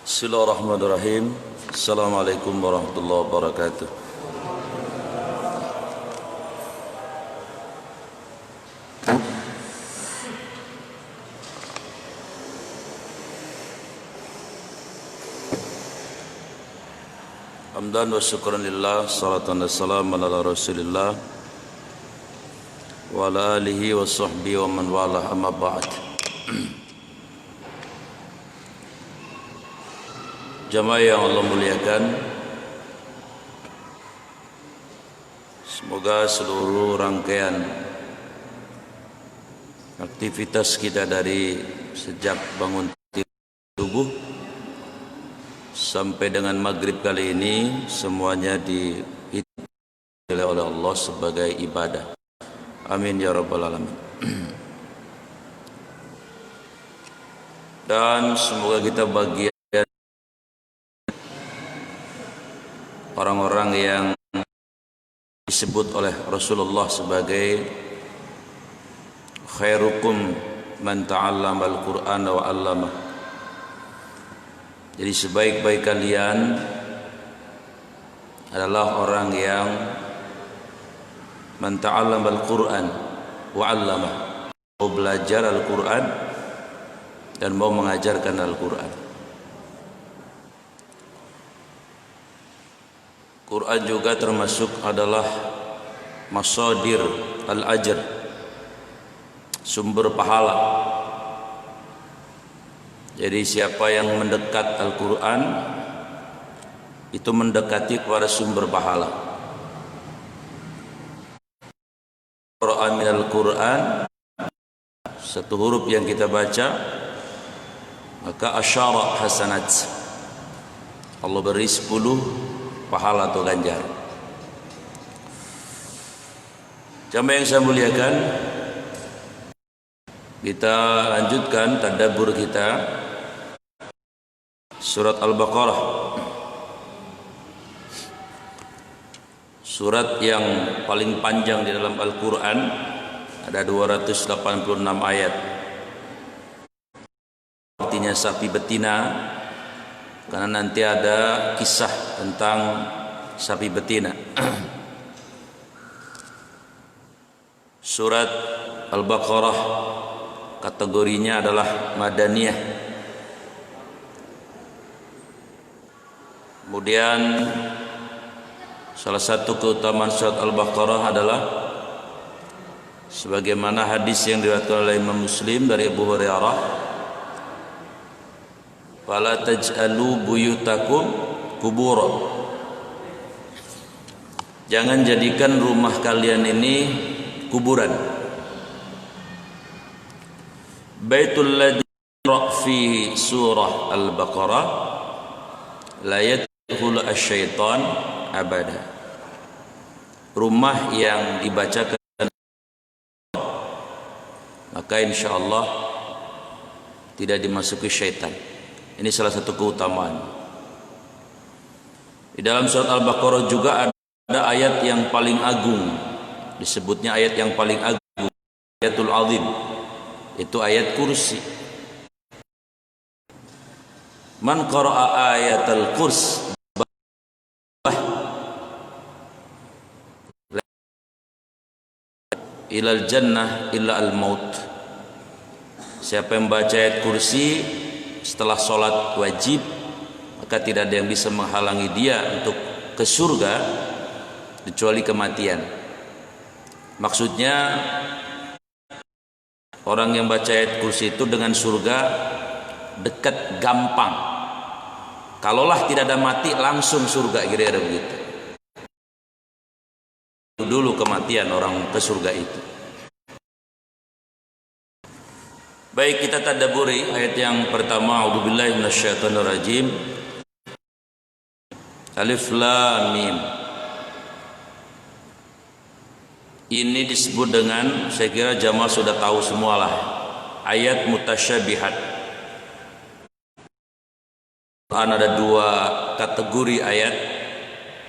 Bismillahirrahmanirrahim. Assalamualaikum warahmatullahi wabarakatuh. Hamdan wa syukran lillah, salatan wa salam ala rasulillah wa ala alihi wa sahbihi wa man walah, amma ba'd. Jamaah yang Allah muliakan, semoga seluruh rangkaian aktivitas kita dari sejak bangun subuh sampai dengan maghrib kali ini semuanya dihitung oleh Allah sebagai ibadah. Amin ya rabbal alamin. Dan semoga kita bagian orang-orang yang disebut oleh Rasulullah sebagai khairukum man ta'allamal Qur'ana wa 'allamah. Jadi sebaik-baik kalian adalah orang yang man ta'allamal Qur'an wa 'allamah, mau belajar Al-Qur'an dan mau mengajarkan Al-Qur'an. Quran juga termasuk adalah masadir al-ajr, sumber pahala. Jadi siapa yang mendekat Al-Quran itu mendekati kepada sumber pahala. Quran minal Quran, satu huruf yang kita baca maka asyara hasanat, Allah beri 10 pahala atau ganjar. Jamaah yang saya muliakan, kita lanjutkan tadabbur kita surat Al-Baqarah, surat yang paling panjang di dalam Al-Quran, ada 286 ayat. Artinya sapi betina, karena nanti ada kisah tentang sapi betina. Surat Al-Baqarah kategorinya adalah Madaniyah. Kemudian salah satu keutamaan surat Al-Baqarah adalah sebagaimana hadis yang diriwayatkan oleh Imam Muslim dari Abu Hurairah, fala taj'alu buyutakum kubura, jangan jadikan rumah kalian ini kuburan. Baitul ladzi fihi surah Al-Baqarah la yadkhulu asy-syaitan abada, rumah yang dibacakan maka insyaallah tidak dimasuki syaitan. Ini salah satu keutamaan. Di dalam surat Al-Baqarah juga ada ayat yang paling agung, disebutnya ayat yang paling agung, ayatul azim, itu ayat kursi. Man qara'a ayatul kurs ilal jannah illa al maut. Siapa yang baca ayat kursi setelah sholat wajib, maka tidak ada yang bisa menghalangi dia untuk ke surga kecuali kematian. Maksudnya orang yang baca ayat kursi itu dengan surga dekat, gampang. Kalaulah tidak ada mati langsung surga, kira-kira begitu. Dulu kematian orang ke surga itu. Baik, kita tadabburi ayat yang pertama. A'udzubillahi minasyaitonirrajim. Alif Lam Mim. Ini disebut dengan, saya kira jamaah sudah tahu semualah, ayat mutasyabihat. Quran ada dua kategori ayat.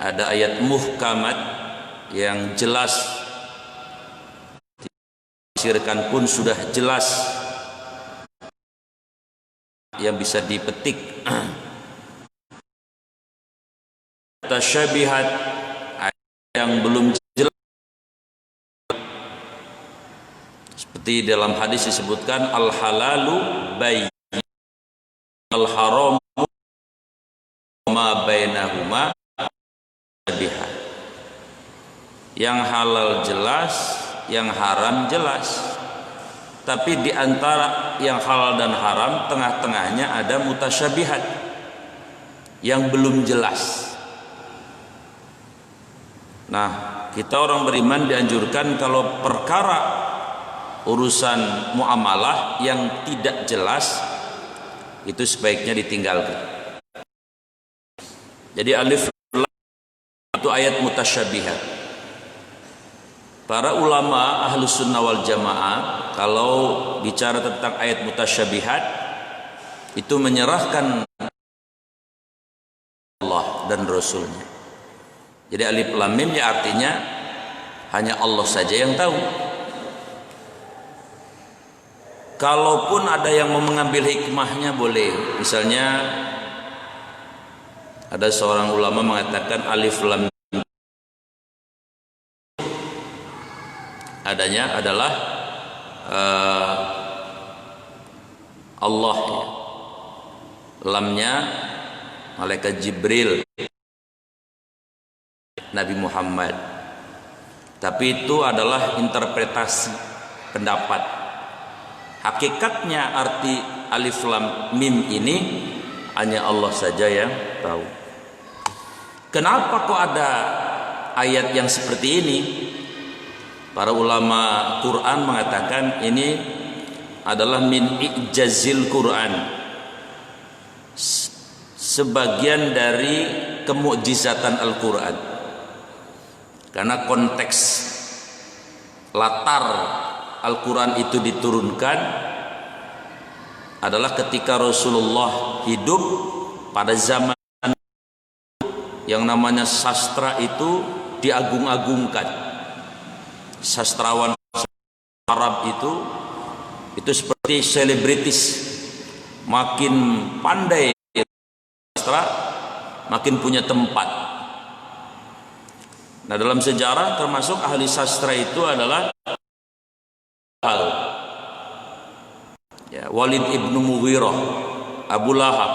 Ada ayat muhkamat yang jelas, ditafsirkan pun sudah jelas, yang bisa dipetik mutasyabihat, yang belum jelas, seperti dalam hadis disebutkan al halalu bayyin al haram ma bainahuma biha. Yang halal jelas, yang haram jelas. Tapi di antara yang halal dan haram, tengah-tengahnya ada mutasyabihat yang belum jelas. Nah, kita orang beriman dianjurkan kalau perkara urusan muamalah yang tidak jelas itu sebaiknya ditinggalkan. Jadi alif lam itu ayat mutasyabihat. Para ulama ahlus sunnah wal jamaah kalau bicara tentang ayat mutasyabihat itu menyerahkan Allah dan Rasulnya. Jadi alif lam mim ya artinya hanya Allah saja yang tahu. Kalaupun ada yang mau mengambil hikmahnya boleh. Misalnya ada seorang ulama mengatakan alif lam adanya adalah Allah, ya. Lamnya malaikat Jibril, Nabi Muhammad. Tapi itu adalah interpretasi pendapat. Hakikatnya arti alif lam mim ini hanya Allah saja yang tahu. Kenapa kok ada ayat yang seperti ini? Para ulama Quran mengatakan ini adalah min i'jazil Quran, sebagian dari kemukjizatan Al-Quran. Karena konteks latar Al-Quran itu diturunkan adalah ketika Rasulullah hidup pada zaman yang namanya sastra itu diagung-agungkan. Sastrawan Arab itu seperti selebritis, makin pandai sastra makin punya tempat. Nah, dalam sejarah termasuk ahli sastra itu adalah Walid ibnu Mughirah, Abu Lahab,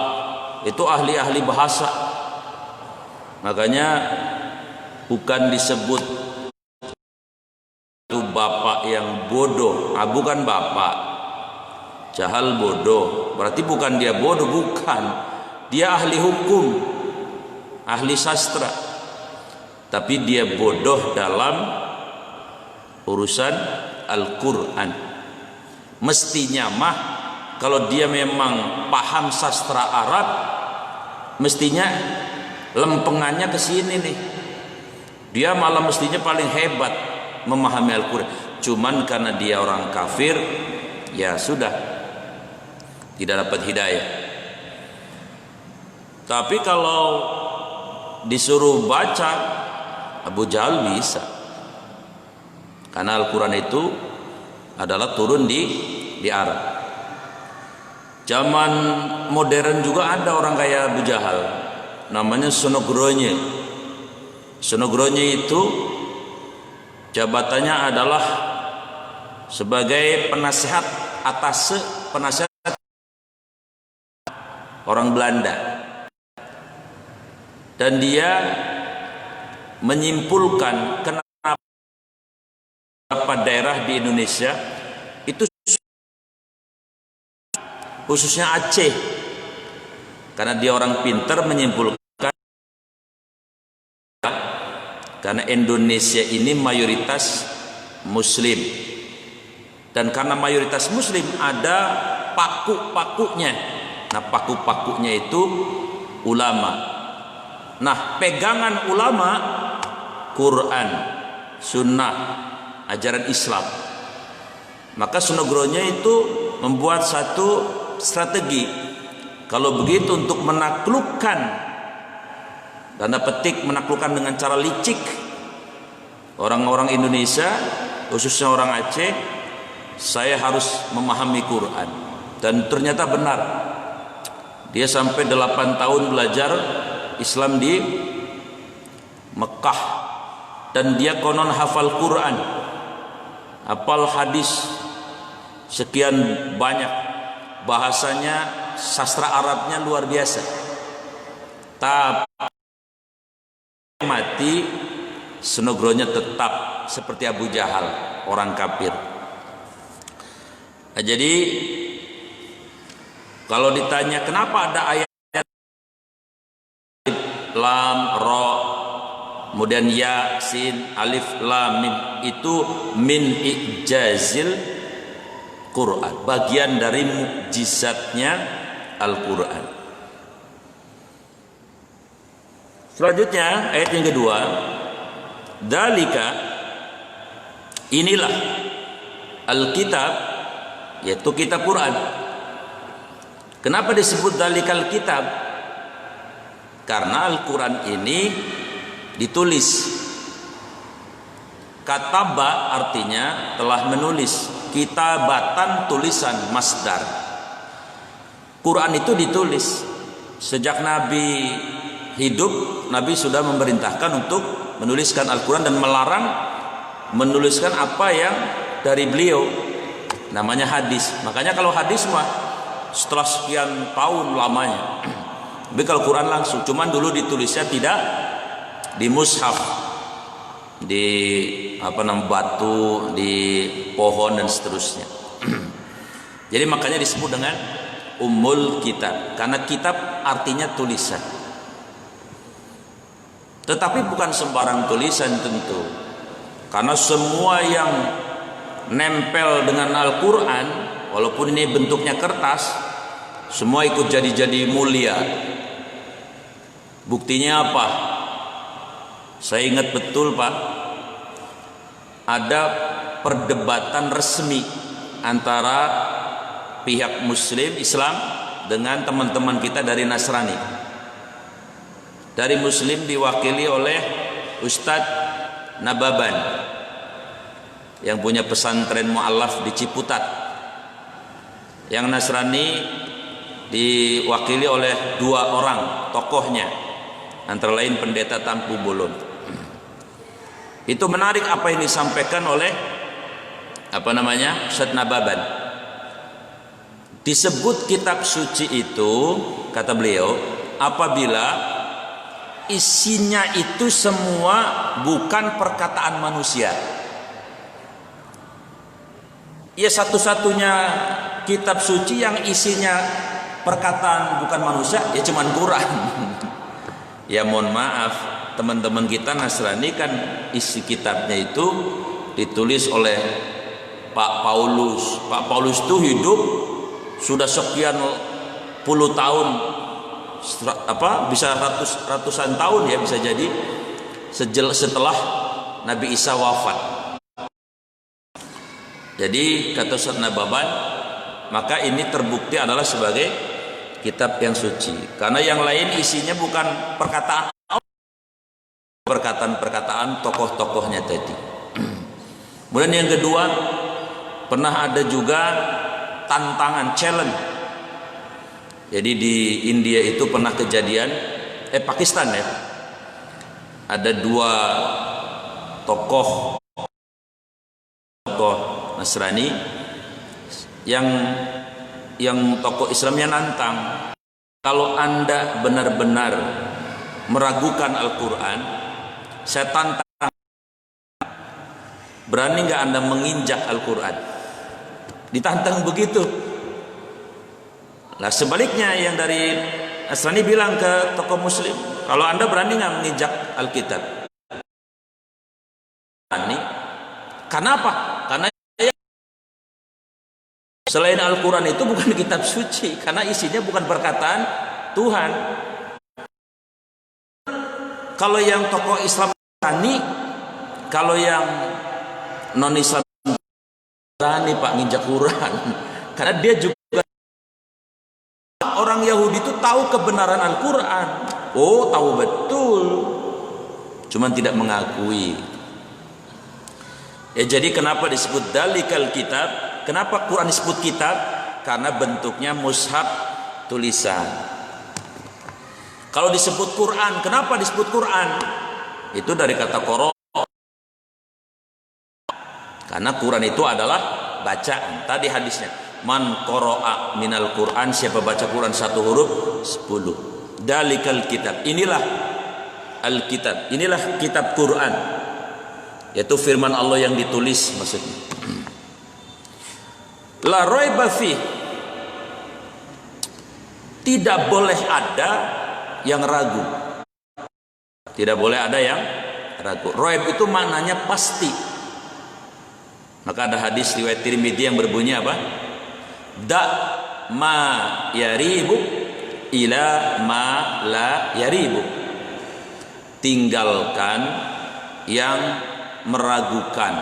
itu ahli-ahli bahasa. Makanya bukan disebut itu bapak yang bodoh, bukan bapak jahal bodoh, berarti bukan dia bodoh, bukan, dia ahli hukum, ahli sastra, tapi dia bodoh dalam urusan Al-Quran. Mestinya mah kalau dia memang paham sastra Arab, mestinya lempengannya ke sini nih, dia malah mestinya paling hebat memahami Al-Quran. Cuman karena dia orang kafir, ya sudah, tidak dapat hidayah. Tapi kalau disuruh baca, Abu Jahal bisa, karena Al-Quran itu adalah turun di Arab. Zaman modern juga ada orang kayak Abu Jahal, namanya Sonogronye. Sonogronye itu jabatannya adalah sebagai penasihat atas penasihat orang Belanda, dan dia menyimpulkan kenapa beberapa daerah di Indonesia itu, khususnya Aceh, karena dia orang pintar, menyimpulkan karena Indonesia ini mayoritas Muslim, dan karena mayoritas Muslim ada paku-pakunya. Nah, paku-pakunya itu ulama. Nah, pegangan ulama Quran, Sunnah, ajaran Islam. Maka Sonogronya itu membuat satu strategi. Kalau begitu, untuk menaklukkan, tanda petik menaklukkan dengan cara licik orang-orang Indonesia, khususnya orang Aceh, saya harus memahami Quran. Dan ternyata benar, dia sampai 8 tahun belajar Islam di Mekah, dan dia konon hafal Quran, hafal hadis sekian banyak, bahasanya sastra Arabnya luar biasa. Tapi mati senogronya tetap seperti Abu Jahal, orang kafir. Nah, jadi kalau ditanya kenapa ada ayat lam ra kemudian ya sin alif lam mim, itu min ijazil Quran, bagian dari mukjizatnya Al-Quran. Selanjutnya ayat yang kedua, dalika, inilah Alkitab, yaitu kitab Quran. Kenapa disebut dalikal kitab? Karena Al-Quran ini ditulis. Kataba artinya telah menulis, kitabatan tulisan, masdar. Quran itu ditulis. Sejak Nabi hidup, Nabi sudah memerintahkan untuk menuliskan Al-Quran dan melarang menuliskan apa yang dari beliau, namanya hadis. Makanya kalau hadis mah setelah sekian tahun lamanya, tapi kalau Quran langsung, cuman dulu ditulisnya tidak di mushaf, di batu, di pohon dan seterusnya. Jadi makanya disebut dengan Ummul Kitab, karena kitab artinya tulisan. Tetapi bukan sembarang tulisan tentu, karena semua yang nempel dengan Al-Quran, walaupun ini bentuknya kertas, semua ikut jadi mulia. Buktinya apa? Saya ingat betul Pak, ada perdebatan resmi antara pihak Muslim Islam dengan teman-teman kita dari Nasrani. Dari Muslim diwakili oleh Ustadz Nababan yang punya pesantren mu'allaf di Ciputat. Yang Nasrani diwakili oleh dua orang tokohnya, antara lain Pendeta Tampu Bolon. Itu menarik apa yang disampaikan oleh Ustadz Nababan. Disebut kitab suci itu, kata beliau, apabila isinya itu semua bukan perkataan manusia. Ya, satu-satunya kitab suci yang isinya perkataan bukan manusia ya cuman Quran. Ya mohon maaf, teman-teman kita Nasrani kan isi kitabnya itu ditulis oleh Pak Paulus. Pak Paulus itu hidup sudah sekian puluh tahun, bisa ratusan tahun ya, bisa jadi setelah Nabi Isa wafat. Jadi kata Ustaz Nababan, maka ini terbukti adalah sebagai kitab yang suci, karena yang lain isinya bukan perkataan tokoh-tokohnya tadi. Kemudian yang kedua, pernah ada juga tantangan, challenge. Jadi di India itu pernah kejadian, Pakistan ya, ada dua tokoh Nasrani yang tokoh Islamnya nantang, kalau Anda benar-benar meragukan Al-Quran, saya tantang, berani nggak Anda menginjak Al-Quran? Ditantang begitu. Nah sebaliknya yang dari Nasrani bilang ke tokoh Muslim, kalau Anda berani nggak menginjak Alkitab? Berani. Kenapa? Karena selain Al-Quran itu bukan kitab suci, karena isinya bukan perkataan Tuhan. Kalau yang tokoh Islam berani, kalau yang non Islam berani Pak nginjak Quran, karena dia juga orang Yahudi itu tahu kebenaran Al-Quran. Oh, tahu betul, cuman tidak mengakui. Ya, jadi kenapa disebut dalikal kitab? Kenapa Quran disebut kitab? Karena bentuknya mushaf, tulisan. Kalau disebut Quran, kenapa disebut Quran? Itu dari kata qara. Karena Quran itu adalah bacaan. Tadi hadisnya, man qara'a minal Quran, siapa baca Quran satu huruf 10. Dalikal kitab. Inilah Alkitab. Inilah kitab Quran. Yaitu firman Allah yang ditulis maksudnya. La raiba fi. Tidak boleh ada yang ragu. Tidak boleh ada yang ragu. Raib itu maknanya pasti. Maka ada hadis riwayat Tirmidzi yang berbunyi apa? Da ma yaribu ila ma la yaribu. Tinggalkan yang meragukan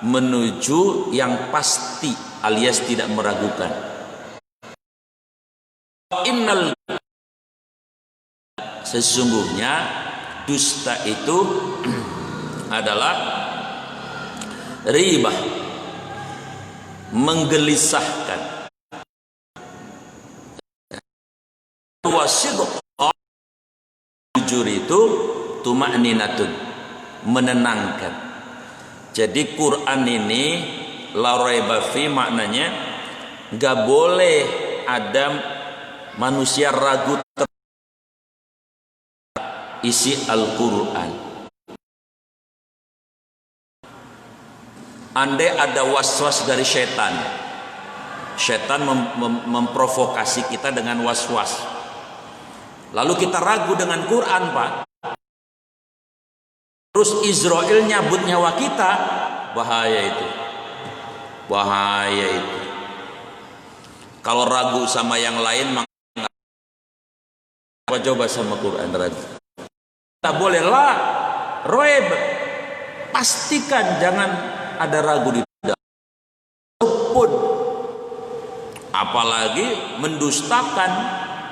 menuju yang pasti alias tidak meragukan. Innal, sesungguhnya dusta itu adalah ribah, menggelisahkan. Wasidq, jujur itu tuma'ninatun, menenangkan. Jadi Quran ini la raiba fi maknanya nggak boleh ada manusia ragu isi Al-Quran. Andai ada was-was dari setan, setan memprovokasi kita dengan was-was, lalu kita ragu dengan Quran, Pak, terus Israel nyabut nyawa kita, bahaya itu, bahaya itu. Kalau ragu sama yang lain, maka coba sama Quran ragu. Tak boleh lah, roib, pastikan jangan ada ragu di dalam. Apalagi mendustakan.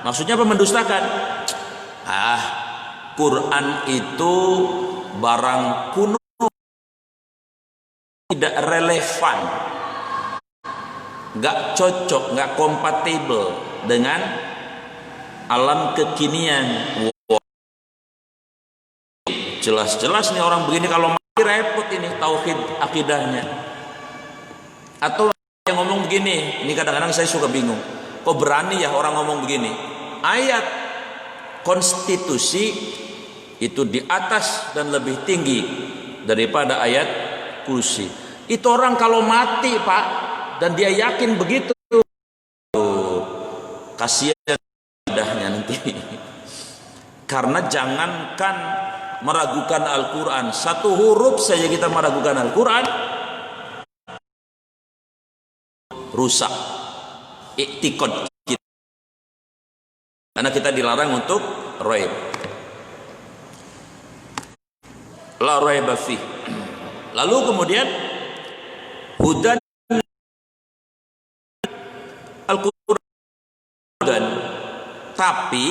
Maksudnya apa mendustakan? Quran itu barang kuno, tidak relevan, nggak cocok, nggak kompatibel dengan alam kekinian. Jelas-jelas nih orang begini kalau mati repot ini tauhid akidahnya. Atau yang ngomong begini, ini kadang-kadang saya suka bingung, kok berani ya orang ngomong begini, ayat konstitusi itu di atas dan lebih tinggi daripada ayat kursi. Itu orang kalau mati, Pak, dan dia yakin begitu, kasihan akidahnya nanti. Karena jangankan meragukan Al-Quran, satu huruf saja kita meragukan Al-Quran, rusak iktikad kita. Karena kita dilarang untuk raib. La raiba fi. Lalu kemudian hudan, Al-Quran, tapi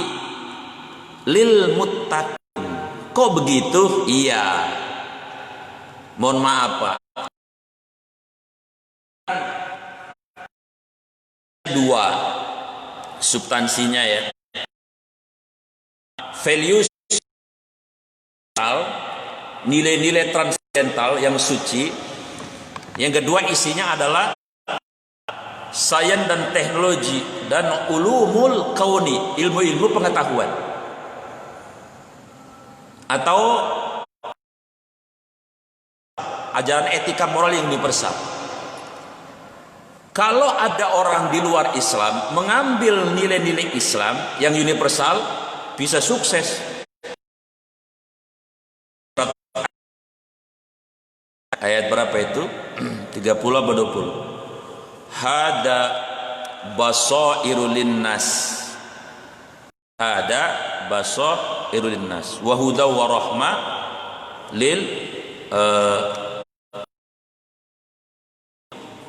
lil muttaqin. Kok begitu? Iya. Mohon maaf, Pak. Dua substansinya ya. Values, nilai-nilai transendental yang suci. Yang kedua isinya adalah sains dan teknologi dan ulumul kauni, ilmu-ilmu pengetahuan. Atau ajaran etika moral yang universal. Kalau ada orang di luar Islam mengambil nilai-nilai Islam yang universal, bisa sukses. Ayat berapa itu? 30 atau 20? Hada basairul linnas. Ada basairul linnas wa huda wa rahma lil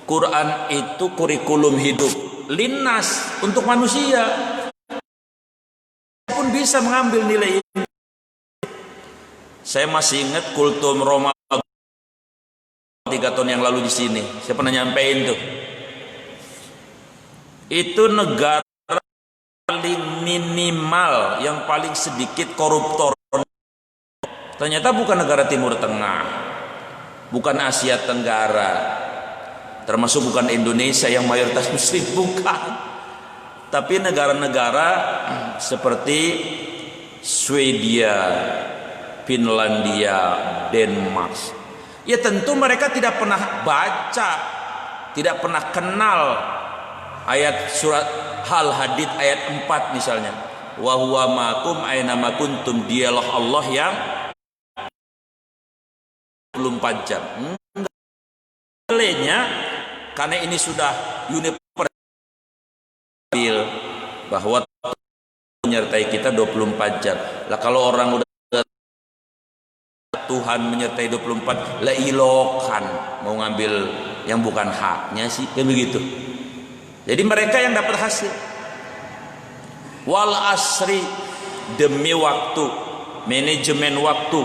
Quran itu kurikulum hidup linnas, untuk manusia pun bisa mengambil nilai ini. Saya masih ingat kultum Roma 3 tahun yang lalu di sini. Saya pernah nyampein tuh. Itu negara paling minimal, yang paling sedikit koruptor Ternyata bukan negara Timur Tengah, bukan Asia Tenggara, termasuk bukan Indonesia yang mayoritas muslim, bukan. Tapi negara-negara seperti Swedia, Finlandia, Denmark. Ya tentu mereka tidak pernah baca, tidak pernah kenal ayat surat Al-Hadid ayat 4 misalnya. Wa huwa ma'akum aina ma kuntum, dialah Allah yang 24 jam. Nilainya karena ini sudah universal bahwa menyertai kita 24 jam. Lah kalau orang udah Tuhan menyertai 24, lah ilokan mau ngambil yang bukan haknya sih, kan begitu. Jadi mereka yang dapat hasil. Wal asri, demi waktu, manajemen waktu.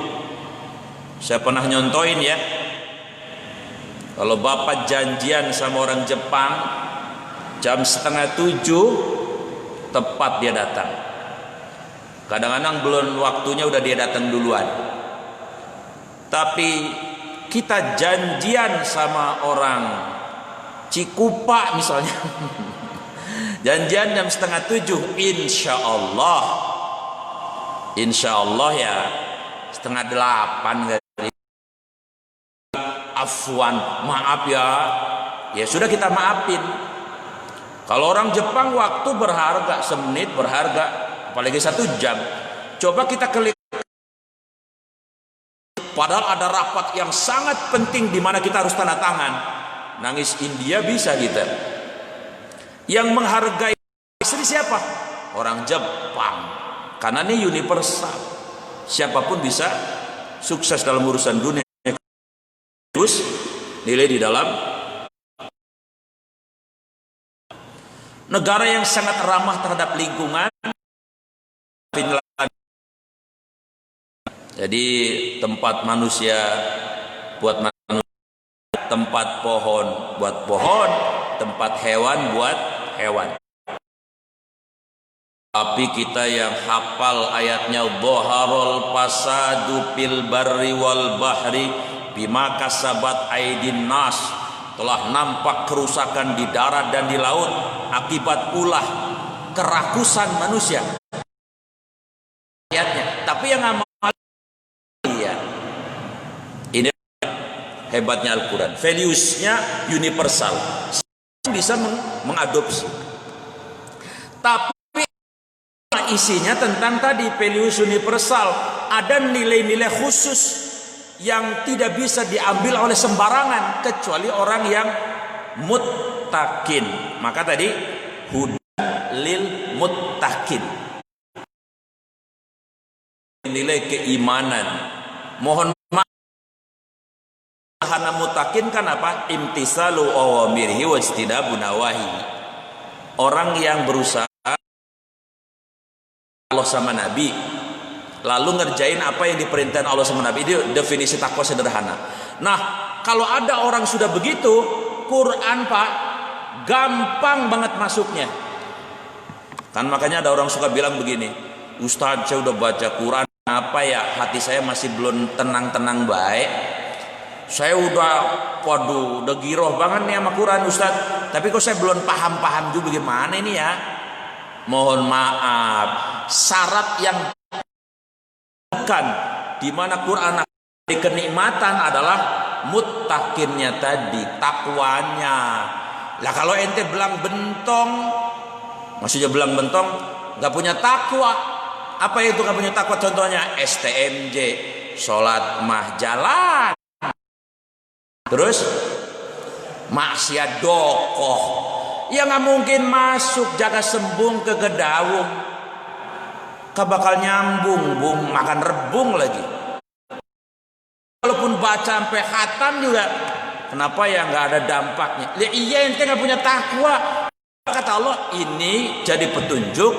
Saya pernah nyontoin ya, kalau bapak janjian sama orang Jepang jam 6:30 tepat dia datang. Kadang-kadang belum waktunya udah dia datang duluan. Tapi kita janjian sama orang Cikupa misalnya janjian jam 6:30, insya Allah ya 7:30 afwan, maaf ya, ya sudah kita maafin. Kalau orang Jepang waktu berharga, semenit berharga, apalagi 1 jam. Coba kita klik, padahal ada rapat yang sangat penting di mana kita harus tanda tangan. Nangis India bisa kita. Yang menghargai istri siapa? Orang Jepang. Karena ini universal. Siapapun bisa sukses dalam urusan dunia. Terus nilai di dalam negara yang sangat ramah terhadap lingkungan, Finlandia. Jadi tempat manusia buat manusia, tempat pohon buat pohon, tempat hewan buat hewan. Tapi kita yang hafal ayatnya, dhaharul fasadu fil barri wal bahri bima kasabat aidin nas, telah nampak kerusakan di darat dan di laut akibat ulah kerakusan manusia. Ayatnya, tapi yang amal ya. Ini hebatnya Al-Quran, values-nya universal, bisa mengadopsi. Tapi isinya tentang tadi values universal, ada nilai-nilai khusus yang tidak bisa diambil oleh sembarangan kecuali orang yang muttaqin. Maka tadi hudan lil muttaqin, nilai keimanan. Mohon maaf, hana muttaqin kan apa? Imtisalu awamirhi wajtinabu nawahi. Orang yang berusaha Allah sama Nabi, lalu ngerjain apa yang diperintahkan Allah sama Nabi. Itu definisi takwa sederhana. Nah, kalau ada orang sudah begitu, Quran Pak, gampang banget masuknya. Kan makanya ada orang suka bilang begini, Ustadz saya udah baca Quran, apa ya hati saya masih belum tenang-tenang baik. Saya udah giroh banget nih sama Quran Ustadz, tapi kok saya belum paham-paham juga gimana ini ya. Mohon maaf, syarat yang di mana Quran di kenikmatan adalah muttaqinnya tadi, takwanya. Lah kalau ente belang bentong, maksudnya belang bentong nggak punya takwa, apa itu nggak punya takwa? Contohnya STMJ, sholat mah jalan, terus maksiat dokoh, ya nggak mungkin masuk. Jaga sembung ke Gedawung, bakal nyambung, makan rebung lagi. Walaupun baca sampai khatam juga, kenapa ya nggak ada dampaknya? Ya iya, ente nggak punya takwa. Kata Allah, ini jadi petunjuk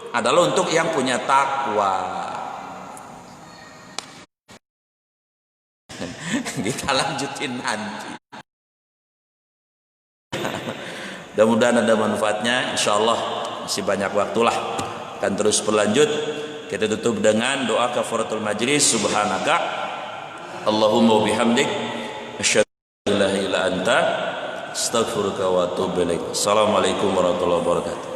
adalah untuk yang punya takwa. Kita lanjutin nanti. Mudah-mudahan ada manfaatnya. Insya Allah masih banyak waktulah, akan terus berlanjut. Kita tutup dengan doa kafaratul majlis. Subhanaka Allahumma wa bihamdik asyhadu an la ilaha illa anta astaghfiruka wa atubu ilaik. Assalamualaikum warahmatullahi wabarakatuh.